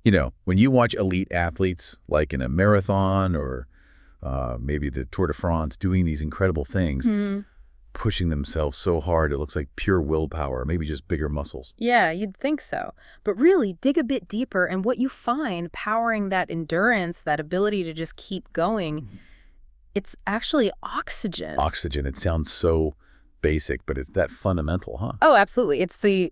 When you watch elite athletes, like in a marathon or maybe the Tour de France, doing these incredible things, pushing themselves so hard, it looks like pure willpower, maybe just bigger muscles. Yeah, you'd think so. But really, dig a bit deeper, and what you find powering that endurance, that ability to just keep going, it's actually oxygen. Oxygen, it sounds so basic, but it's that fundamental, huh? Oh, absolutely. It's the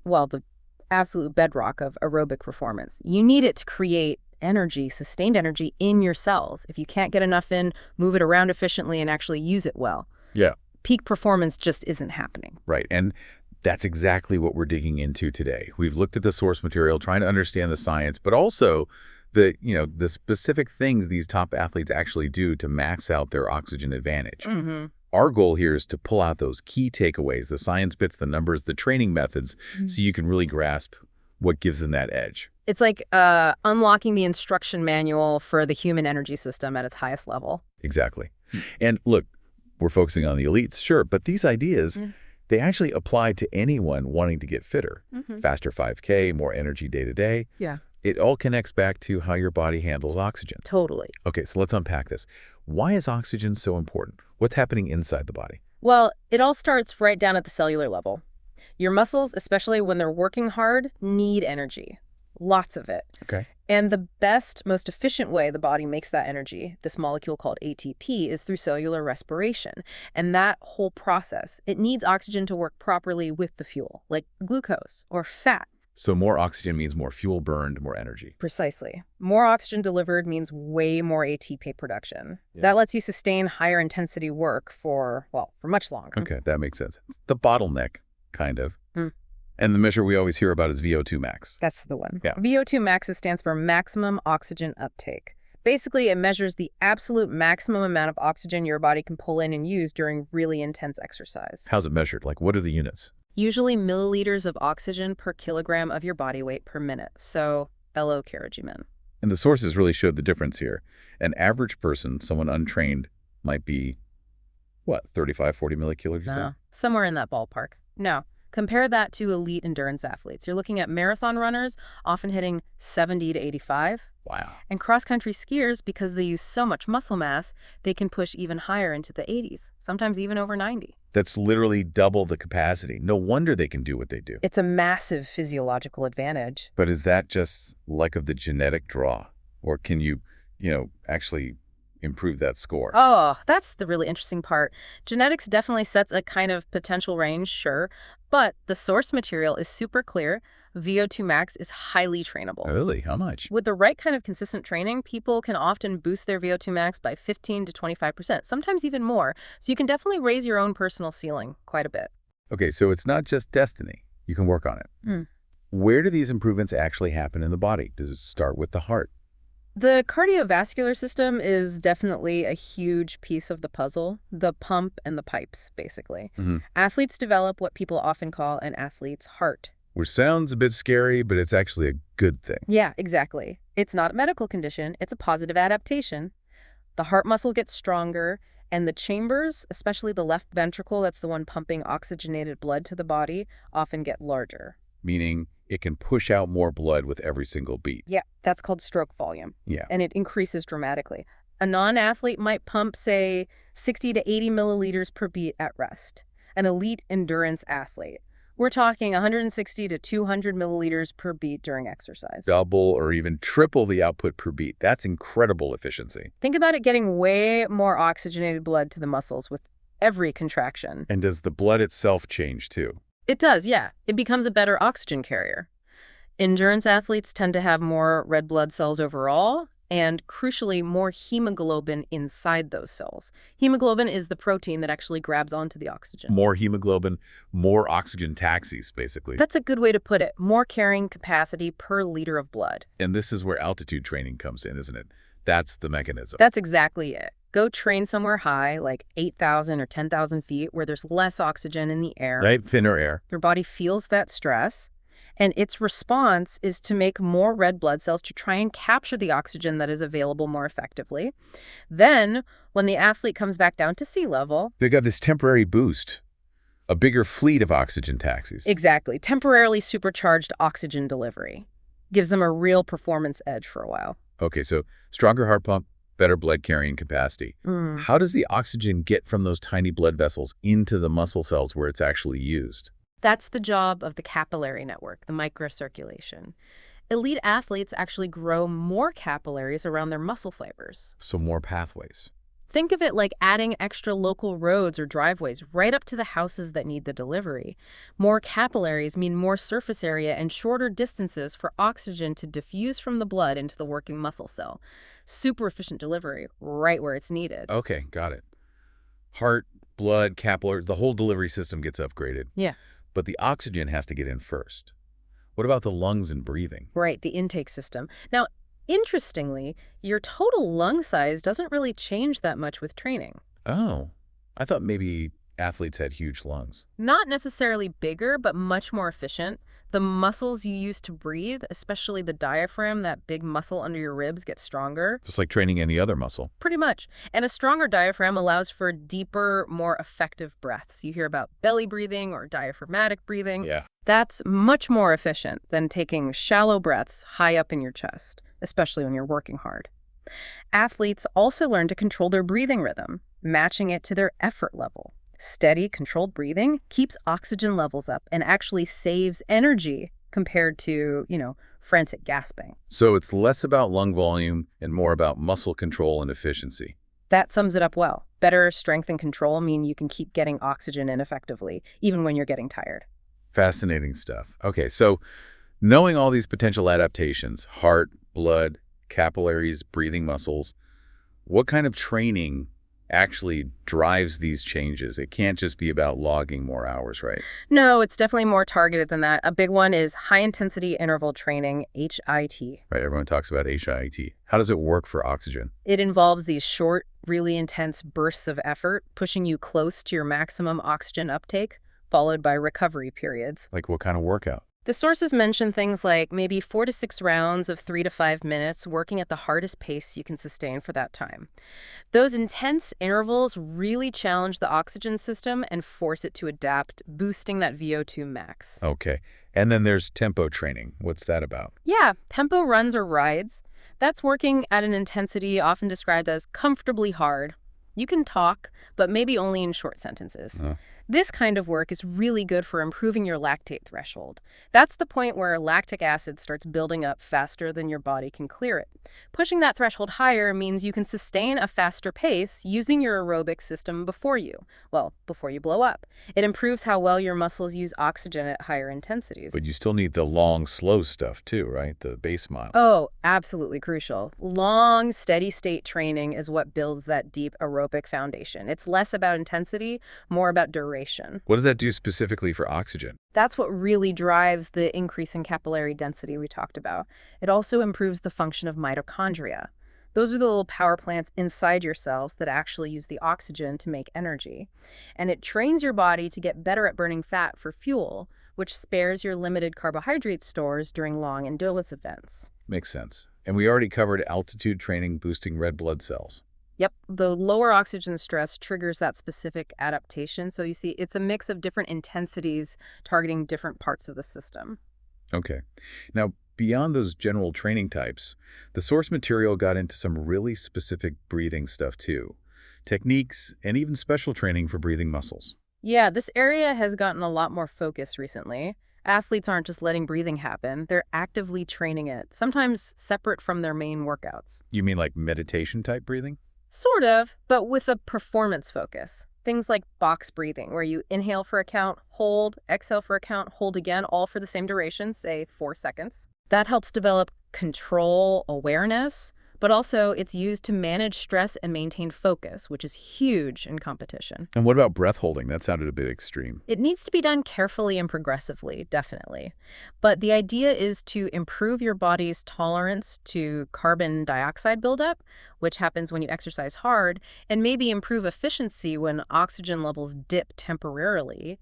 absolute bedrock of aerobic performance. You need it to create energy, sustained energy in your cells. If you can't get enough in, move it around efficiently and actually use it well. Yeah. Peak performance just isn't happening. Right. And that's exactly what we're digging into today. We've looked at the source material, trying to understand the science, but also the specific things these top athletes actually do to max out their oxygen advantage. Our goal here is to pull out those key takeaways, the science bits, the numbers, the training methods, so you can really grasp what gives them that edge. It's like unlocking the instruction manual for the human energy system at its highest level. Exactly. And look, we're focusing on the elites, sure, but these ideas, they actually apply to anyone wanting to get fitter. Faster 5K, more energy day to day. Yeah. It all connects back to how your body handles oxygen. Totally. Okay, so let's unpack this. Why is oxygen so important? What's happening inside the body? Well, it all starts right down at the cellular level. Your muscles, especially when they're working hard, need energy. Lots of it. Okay. And the best, most efficient way the body makes that energy, this molecule called ATP, is through cellular respiration. And that whole process, it needs oxygen to work properly with the fuel, like glucose or fat. So more oxygen means more fuel burned, more energy. Precisely. More oxygen delivered means way more ATP production. Yeah. That lets you sustain higher intensity work for much longer. Okay, that makes sense. It's the bottleneck, kind of. And the measure we always hear about is VO2 max. That's the one. Yeah. VO2 max stands for maximum oxygen uptake. Basically, it measures the absolute maximum amount of oxygen your body can pull in and use during really intense exercise. How's it measured? Like, what are the units? Usually milliliters of oxygen per kilogram of your body weight per minute. So, LO kg. And the sources really showed the difference here. An average person, someone untrained, might be, 35, 40 millikilograms? No, somewhere in that ballpark. No. Compare that to elite endurance athletes. You're looking at marathon runners, often hitting 70 to 85. Wow. And cross-country skiers, because they use so much muscle mass, they can push even higher into the 80s, sometimes even over 90. That's literally double the capacity. No wonder they can do what they do. It's a massive physiological advantage. But is that just luck of the genetic draw? Or can you, actually improve that score? Oh, that's the really interesting part. Genetics definitely sets a kind of potential range, sure, but the source material is super clear. VO2 max is highly trainable. Really? How much? With the right kind of consistent training, people can often boost their VO2 max by 15 to 25%, sometimes even more. So you can definitely raise your own personal ceiling quite a bit. Okay, so it's not just destiny. You can work on it. Where do these improvements actually happen in the body? Does it start with the heart? The cardiovascular system is definitely a huge piece of the puzzle, the pump and the pipes, basically. Athletes develop what people often call an athlete's heart. Which sounds a bit scary, but it's actually a good thing. Yeah, exactly. It's not a medical condition, it's a positive adaptation. The heart muscle gets stronger, and the chambers, especially the left ventricle, that's the one pumping oxygenated blood to the body, often get larger. Meaning it can push out more blood with every single beat. Yeah, that's called stroke volume. Yeah. And it increases dramatically. A non-athlete might pump, say, 60 to 80 milliliters per beat at rest. An elite endurance athlete, we're talking 160 to 200 milliliters per beat during exercise. Double or even triple the output per beat. That's incredible efficiency. Think about it getting way more oxygenated blood to the muscles with every contraction. And does the blood itself change too? It does, yeah. It becomes a better oxygen carrier. Endurance athletes tend to have more red blood cells overall, and crucially, more hemoglobin inside those cells. Hemoglobin is the protein that actually grabs onto the oxygen. More hemoglobin, more oxygen taxis, basically. That's a good way to put it. More carrying capacity per liter of blood. And this is where altitude training comes in, isn't it? That's the mechanism. That's exactly it. Go train somewhere high, like 8,000 or 10,000 feet, where there's less oxygen in the air. Right, thinner air. Your body feels that stress, and its response is to make more red blood cells to try and capture the oxygen that is available more effectively. Then, when the athlete comes back down to sea level... They got this temporary boost, a bigger fleet of oxygen taxis. Exactly. Temporarily supercharged oxygen delivery. Gives them a real performance edge for a while. Okay, so stronger heart pump, better blood carrying capacity. Mm. How does the oxygen get from those tiny blood vessels into the muscle cells where it's actually used? That's the job of the capillary network, the microcirculation. Elite athletes actually grow more capillaries around their muscle fibers. So more pathways. Think of it like adding extra local roads or driveways right up to the houses that need the delivery. More capillaries mean more surface area and shorter distances for oxygen to diffuse from the blood into the working muscle cell. Super efficient delivery, right where it's needed. Okay, got it. Heart, blood, capillaries, the whole delivery system gets upgraded. Yeah. But the oxygen has to get in first. What about the lungs and breathing? Right, the intake system. Now, interestingly, your total lung size doesn't really change that much with training. Oh, I thought maybe athletes had huge lungs. Not necessarily bigger, but much more efficient. The muscles you use to breathe, especially the diaphragm, that big muscle under your ribs, get stronger. Just like training any other muscle. Pretty much. And a stronger diaphragm allows for deeper, more effective breaths. You hear about belly breathing or diaphragmatic breathing. Yeah. That's much more efficient than taking shallow breaths high up in your chest, especially when you're working hard. Athletes also learn to control their breathing rhythm, matching it to their effort level. Steady, controlled breathing keeps oxygen levels up and actually saves energy compared to, frantic gasping. So it's less about lung volume and more about muscle control and efficiency. That sums it up well. Better strength and control mean you can keep getting oxygen in effectively, even when you're getting tired. Fascinating stuff. Okay, so knowing all these potential adaptations, heart, blood, capillaries, breathing muscles, what kind of training actually drives these changes? It can't just be about logging more hours, right? No, it's definitely more targeted than that. A big one is high-intensity interval training, HIT. Right, everyone talks about HIIT. How does it work for oxygen? It involves these short, really intense bursts of effort, pushing you close to your maximum oxygen uptake, followed by recovery periods. Like what kind of workout? The sources mention things like maybe 4 to 6 rounds of 3 to 5 minutes, working at the hardest pace you can sustain for that time. Those intense intervals really challenge the oxygen system and force it to adapt, boosting that VO2 max. Okay, and then there's tempo training. What's that about? Yeah, tempo runs or rides. That's working at an intensity often described as comfortably hard. You can talk, but maybe only in short sentences. This kind of work is really good for improving your lactate threshold. That's the point where lactic acid starts building up faster than your body can clear it. Pushing that threshold higher means you can sustain a faster pace using your aerobic system before you blow up. It improves how well your muscles use oxygen at higher intensities. But you still need the long, slow stuff too, right? The base mile. Oh, absolutely crucial. Long, steady-state training is what builds that deep aerobic foundation. It's less about intensity, more about duration. What does that do specifically for oxygen? That's what really drives the increase in capillary density we talked about. It also improves the function of mitochondria. Those are the little power plants inside your cells that actually use the oxygen to make energy. And it trains your body to get better at burning fat for fuel, which spares your limited carbohydrate stores during long endurance events. Makes sense. And we already covered altitude training boosting red blood cells. Yep, the lower oxygen stress triggers that specific adaptation. So you see, it's a mix of different intensities targeting different parts of the system. Okay. Now, beyond those general training types, the source material got into some really specific breathing stuff too. Techniques and even special training for breathing muscles. Yeah, this area has gotten a lot more focus recently. Athletes aren't just letting breathing happen, they're actively training it, sometimes separate from their main workouts. You mean like meditation type breathing? Sort of, but with a performance focus. Things like box breathing, where you inhale for a count, hold, exhale for a count, hold again, all for the same duration, say 4 seconds. That helps develop control, awareness, but also it's used to manage stress and maintain focus, which is huge in competition. And what about breath holding? That sounded a bit extreme. It needs to be done carefully and progressively, definitely. But the idea is to improve your body's tolerance to carbon dioxide buildup, which happens when you exercise hard, and maybe improve efficiency when oxygen levels dip temporarily.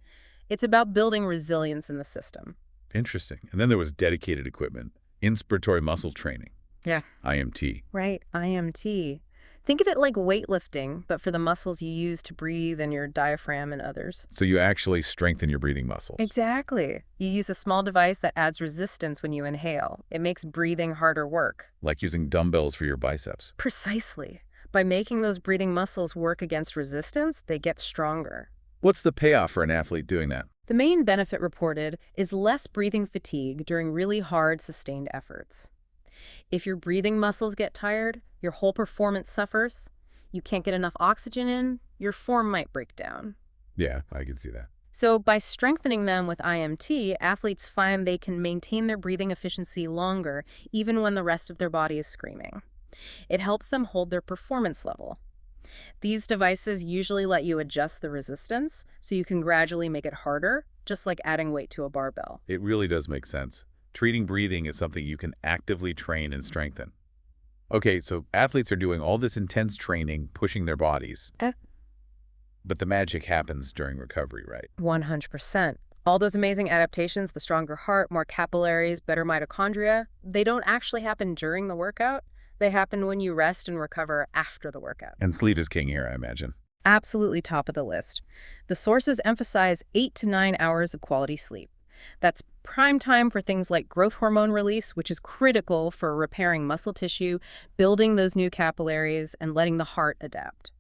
It's about building resilience in the system. Interesting. And then there was dedicated equipment, inspiratory muscle training. Yeah. IMT. Right, IMT. Think of it like weightlifting, but for the muscles you use to breathe and your diaphragm and others. So you actually strengthen your breathing muscles. Exactly. You use a small device that adds resistance when you inhale. It makes breathing harder work. Like using dumbbells for your biceps. Precisely. By making those breathing muscles work against resistance, they get stronger. What's the payoff for an athlete doing that? The main benefit reported is less breathing fatigue during really hard, sustained efforts. If your breathing muscles get tired, your whole performance suffers. You can't get enough oxygen in, your form might break down. Yeah, I can see that. So by strengthening them with IMT, athletes find they can maintain their breathing efficiency longer, even when the rest of their body is screaming. It helps them hold their performance level. These devices usually let you adjust the resistance, so you can gradually make it harder, just like adding weight to a barbell. It really does make sense. Treating breathing is something you can actively train and strengthen. Okay, so athletes are doing all this intense training, pushing their bodies. But the magic happens during recovery, right? 100%. All those amazing adaptations, the stronger heart, more capillaries, better mitochondria, they don't actually happen during the workout. They happen when you rest and recover after the workout. And sleep is king here, I imagine. Absolutely top of the list. The sources emphasize 8 to 9 hours of quality sleep. That's prime time for things like growth hormone release, which is critical for repairing muscle tissue, building those new capillaries, and letting the heart adapt.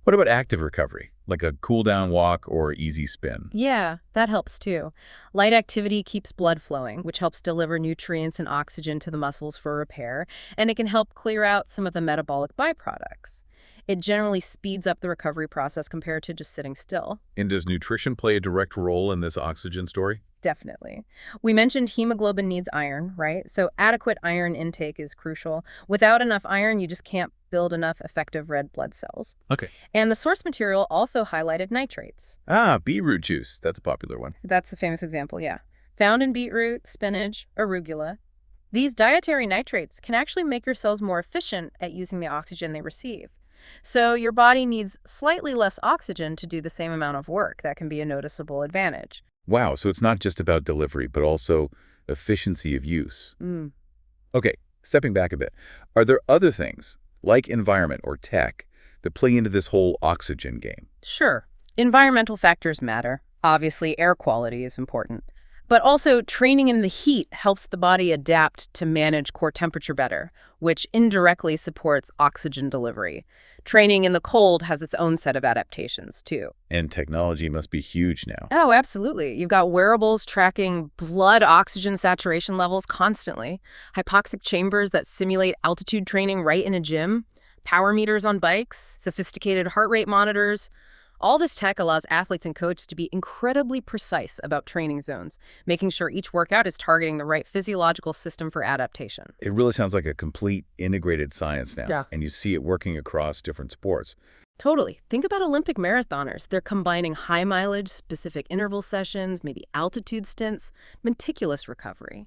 What about active recovery, like a cool-down walk or easy spin? Yeah, that helps too. Light activity keeps blood flowing, which helps deliver nutrients and oxygen to the muscles for repair, and it can help clear out some of the metabolic byproducts. It generally speeds up the recovery process compared to just sitting still. And does nutrition play a direct role in this oxygen story? Definitely. We mentioned hemoglobin needs iron, right? So adequate iron intake is crucial. Without enough iron, you just can't build enough effective red blood cells. Okay. And the source material also highlighted nitrates. Ah, beetroot juice. That's a popular one. That's the famous example, yeah. Found in beetroot, spinach, arugula. These dietary nitrates can actually make your cells more efficient at using the oxygen they receive. So your body needs slightly less oxygen to do the same amount of work. That can be a noticeable advantage. Wow, so it's not just about delivery, but also efficiency of use. Okay, stepping back a bit. Are there other things, like environment or tech, that play into this whole oxygen game? Sure. Environmental factors matter. Obviously, air quality is important. But also, training in the heat helps the body adapt to manage core temperature better, which indirectly supports oxygen delivery. Training in the cold has its own set of adaptations, too. And technology must be huge now. Oh, absolutely. You've got wearables tracking blood oxygen saturation levels constantly, hypoxic chambers that simulate altitude training right in a gym, power meters on bikes, sophisticated heart rate monitors. All this tech allows athletes and coaches to be incredibly precise about training zones, making sure each workout is targeting the right physiological system for adaptation. It really sounds like a complete integrated science now. Yeah. And you see it working across different sports. Totally. Think about Olympic marathoners. They're combining high mileage, specific interval sessions, maybe altitude stints, meticulous recovery.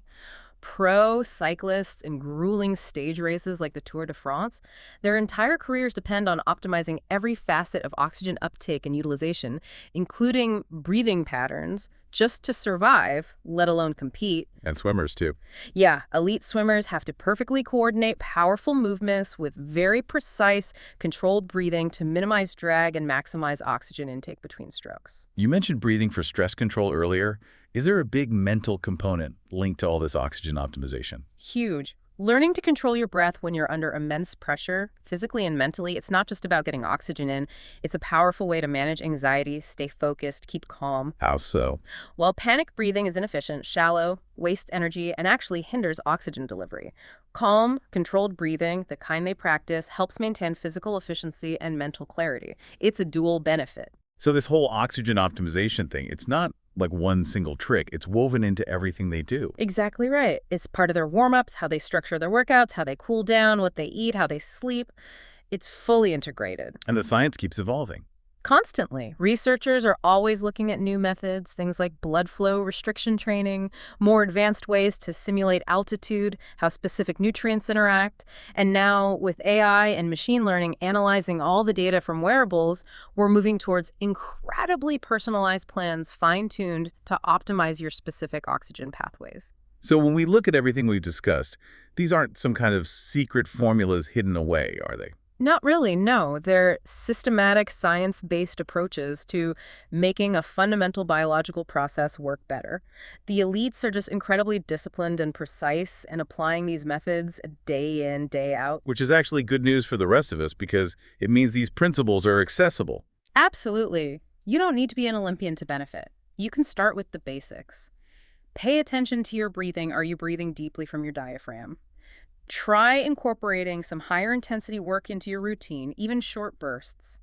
Pro cyclists in grueling stage races like the Tour de France, their entire careers depend on optimizing every facet of oxygen uptake and utilization, including breathing patterns, just to survive, let alone compete. And swimmers, too. Yeah, elite swimmers have to perfectly coordinate powerful movements with very precise, controlled breathing to minimize drag and maximize oxygen intake between strokes. You mentioned breathing for stress control earlier. Is there a big mental component linked to all this oxygen optimization? Huge. Learning to control your breath when you're under immense pressure, physically and mentally, it's not just about getting oxygen in. It's a powerful way to manage anxiety, stay focused, keep calm. How so? Well, panic breathing is inefficient, shallow, wastes energy, and actually hinders oxygen delivery. Calm, controlled breathing, the kind they practice, helps maintain physical efficiency and mental clarity. It's a dual benefit. So this whole oxygen optimization thing, it's not like one single trick. It's woven into everything they do. Exactly right. It's part of their warm-ups, how they structure their workouts, how they cool down, what they eat, how they sleep. It's fully integrated. And the science keeps evolving. Constantly. Researchers are always looking at new methods, things like blood flow restriction training, more advanced ways to simulate altitude, how specific nutrients interact. And now, with AI and machine learning analyzing all the data from wearables, we're moving towards incredibly personalized plans fine-tuned to optimize your specific oxygen pathways. So when we look at everything we've discussed, these aren't some kind of secret formulas hidden away, are they? Not really, no. They're systematic, science-based approaches to making a fundamental biological process work better. The elites are just incredibly disciplined and precise in applying these methods day in, day out. Which is actually good news for the rest of us because it means these principles are accessible. Absolutely. You don't need to be an Olympian to benefit. You can start with the basics. Pay attention to your breathing. Are you breathing deeply from your diaphragm? Try incorporating some higher intensity work into your routine, even short bursts.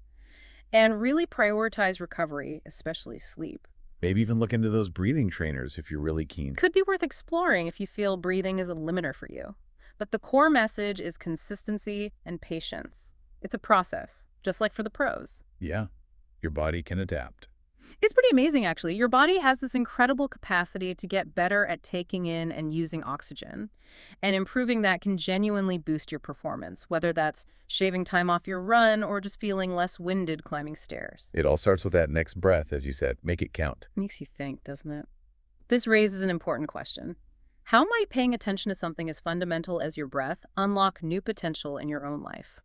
And really prioritize recovery, especially sleep. Maybe even look into those breathing trainers if you're really keen. Could be worth exploring if you feel breathing is a limiter for you. But the core message is consistency and patience. It's a process, just like for the pros. Yeah, your body can adapt. It's pretty amazing, actually. Your body has this incredible capacity to get better at taking in and using oxygen. And improving that can genuinely boost your performance, whether that's shaving time off your run or just feeling less winded climbing stairs. It all starts with that next breath, as you said. Make it count. Makes you think, doesn't it? This raises an important question. How might paying attention to something as fundamental as your breath unlock new potential in your own life?